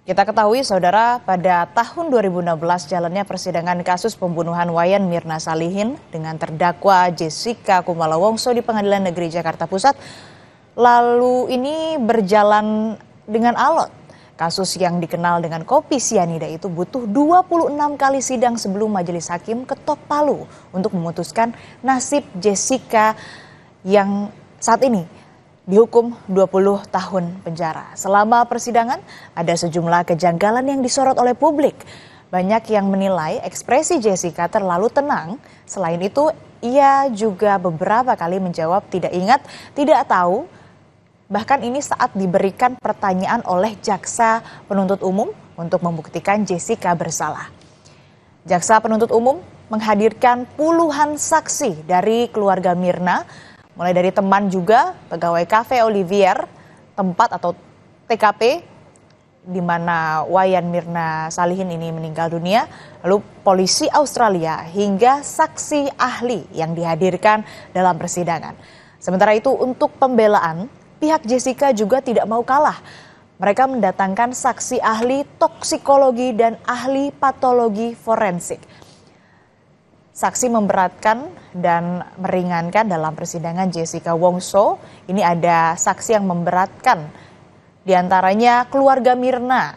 Kita ketahui, Saudara, pada tahun 2016 jalannya persidangan kasus pembunuhan Wayan Mirna Salihin dengan terdakwa Jessica Kumala Wongso di Pengadilan Negeri Jakarta Pusat. Lalu ini berjalan dengan alot. Kasus yang dikenal dengan kopi sianida itu butuh 26 kali sidang sebelum majelis hakim ketok palu untuk memutuskan nasib Jessica yang saat ini dihukum 20 tahun penjara. Selama persidangan, ada sejumlah kejanggalan yang disorot oleh publik. Banyak yang menilai ekspresi Jessica terlalu tenang. Selain itu, ia juga beberapa kali menjawab tidak ingat, tidak tahu. Bahkan ini saat diberikan pertanyaan oleh jaksa penuntut umum untuk membuktikan Jessica bersalah. Jaksa penuntut umum menghadirkan puluhan saksi dari keluarga Mirna, mulai dari teman juga, pegawai Cafe Olivier, tempat atau TKP di mana Wayan Mirna Salihin ini meninggal dunia, lalu polisi Australia hingga saksi ahli yang dihadirkan dalam persidangan. Sementara itu untuk pembelaan, pihak Jessica juga tidak mau kalah. Mereka mendatangkan saksi ahli toksikologi dan ahli patologi forensik. Saksi memberatkan dan meringankan dalam persidangan Jessica Wongso. Ini ada saksi yang memberatkan, diantaranya keluarga Mirna,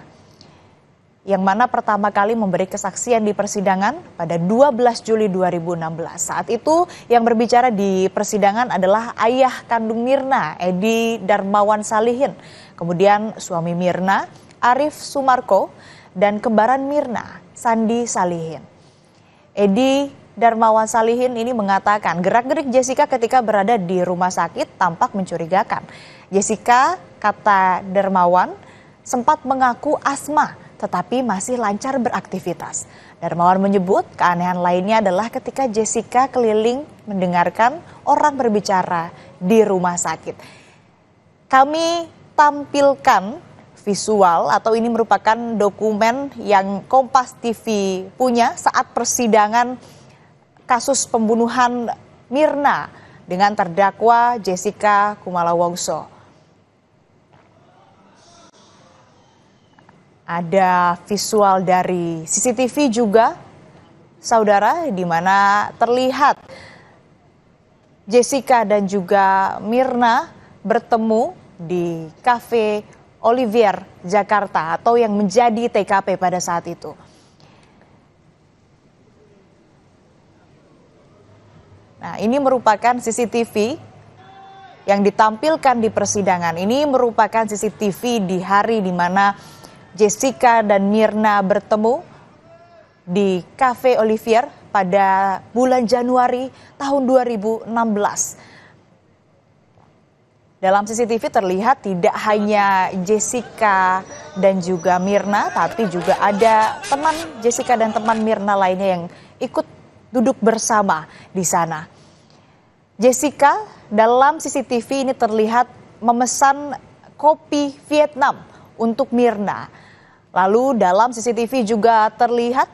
yang mana pertama kali memberi kesaksian di persidangan pada 12 Juli 2016. Saat itu yang berbicara di persidangan adalah ayah kandung Mirna, Edi Darmawan Salihin. Kemudian suami Mirna, Arif Sumarko, dan kembaran Mirna, Sandi Salihin. Edi Darmawan Salihin ini mengatakan gerak-gerik Jessica ketika berada di rumah sakit tampak mencurigakan. Jessica, kata Darmawan, sempat mengaku asma tetapi masih lancar beraktivitas. Darmawan menyebut keanehan lainnya adalah ketika Jessica keliling mendengarkan orang berbicara di rumah sakit. Kami tampilkan visual atau ini merupakan dokumen yang Kompas TV punya saat persidangan kasus pembunuhan Mirna dengan terdakwa Jessica Kumala Wongso. Ada visual dari CCTV juga, Saudara, di mana terlihat Jessica dan juga Mirna bertemu di Cafe Olivier Jakarta atau yang menjadi TKP pada saat itu. Nah, ini merupakan CCTV yang ditampilkan di persidangan. Ini merupakan CCTV di hari di mana Jessica dan Mirna bertemu di Cafe Olivier pada bulan Januari tahun 2016. Dalam CCTV terlihat tidak hanya Jessica dan juga Mirna, tapi juga ada teman Jessica dan teman Mirna lainnya yang ikut duduk bersama di sana. Jessica dalam CCTV ini terlihat memesan kopi Vietnam untuk Mirna. Lalu dalam CCTV juga terlihat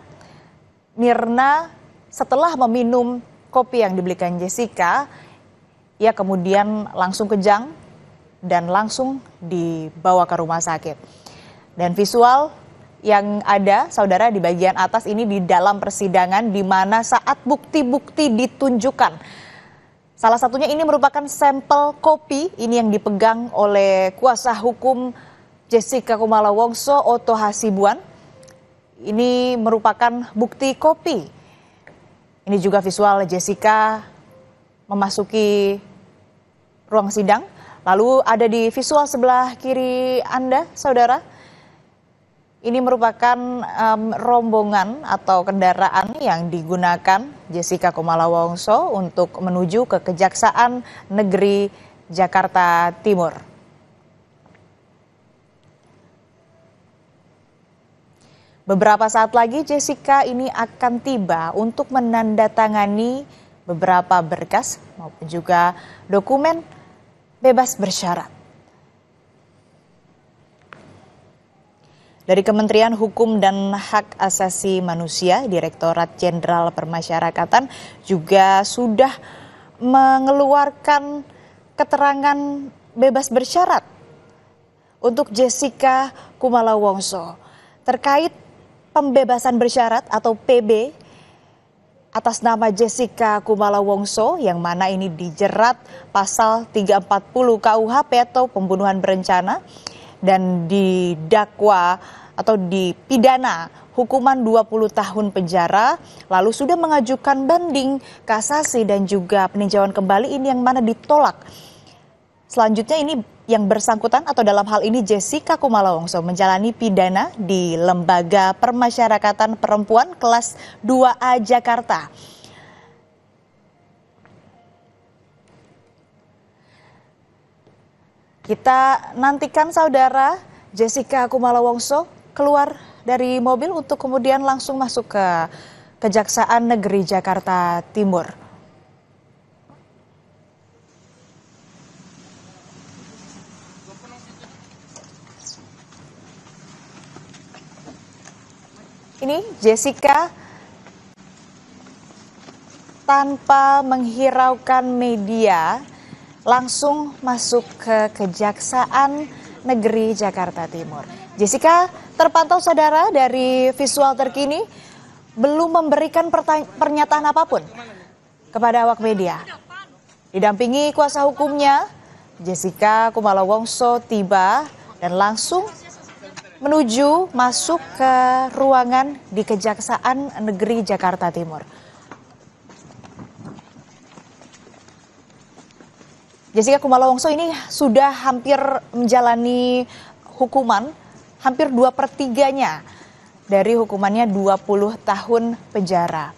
Mirna setelah meminum kopi yang dibelikan Jessica, ia kemudian langsung kejang dan langsung dibawa ke rumah sakit. Dan visual yang ada, Saudara, di bagian atas ini di dalam persidangan di mana saat bukti-bukti ditunjukkan. Salah satunya ini merupakan sampel kopi ini yang dipegang oleh kuasa hukum Jessica Kumala Wongso, Otto Hasibuan. Ini merupakan bukti kopi. Ini juga visual Jessica memasuki ruang sidang. Lalu ada di visual sebelah kiri Anda, Saudara. Ini merupakan rombongan atau kendaraan yang digunakan Jessica Kumala Wongso untuk menuju ke Kejaksaan Negeri Jakarta Timur. Beberapa saat lagi Jessica ini akan tiba untuk menandatangani beberapa berkas maupun juga dokumen bebas bersyarat. Dari Kementerian Hukum dan Hak Asasi Manusia, Direktorat Jenderal Permasyarakatan juga sudah mengeluarkan keterangan bebas bersyarat untuk Jessica Kumala Wongso. terkait pembebasan bersyarat atau PB atas nama Jessica Kumala Wongso yang mana ini dijerat pasal 340 KUHP atau pembunuhan berencana dan didakwa atau dipidana hukuman 20 tahun penjara, lalu sudah mengajukan banding, kasasi dan juga peninjauan kembali ini yang mana ditolak. Selanjutnya ini yang bersangkutan atau dalam hal ini Jessica Kumala Wongso menjalani pidana di Lembaga Permasyarakatan Perempuan kelas 2A Jakarta. Kita nantikan saudara Jessica Kumala Wongso keluar dari mobil untuk kemudian langsung masuk ke Kejaksaan Negeri Jakarta Timur. Ini Jessica tanpa menghiraukan media langsung masuk ke Kejaksaan Negeri Jakarta Timur. Jessica terpantau saudara dari visual terkini belum memberikan pernyataan apapun kepada awak media. Didampingi kuasa hukumnya, Jessica Kumala Wongso tiba dan langsung menuju masuk ke ruangan di Kejaksaan Negeri Jakarta Timur. Jessica Kumala Wongso ini sudah hampir menjalani hukuman, hampir 2/3-nya dari hukumannya 20 tahun penjara.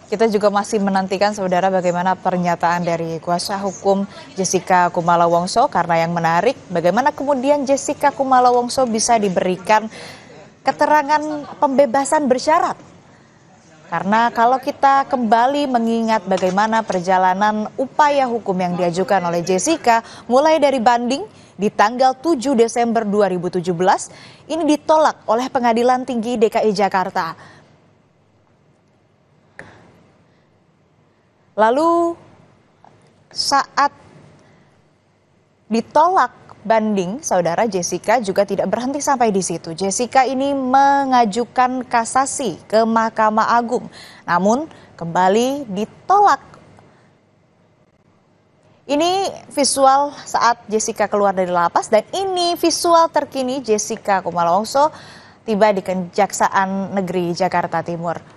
Kita juga masih menantikan saudara bagaimana pernyataan dari kuasa hukum Jessica Kumala Wongso, karena yang menarik bagaimana kemudian Jessica Kumala Wongso bisa diberikan keterangan pembebasan bersyarat. Karena kalau kita kembali mengingat bagaimana perjalanan upaya hukum yang diajukan oleh Jessica mulai dari banding di tanggal 7 Desember 2017 ini ditolak oleh Pengadilan Tinggi DKI Jakarta. Lalu saat ditolak banding, saudara, Jessica juga tidak berhenti sampai di situ. Jessica ini mengajukan kasasi ke Mahkamah Agung, namun kembali ditolak. Ini visual saat Jessica keluar dari lapas dan ini visual terkini Jessica Kumala Wongso tiba di Kejaksaan Negeri Jakarta Timur.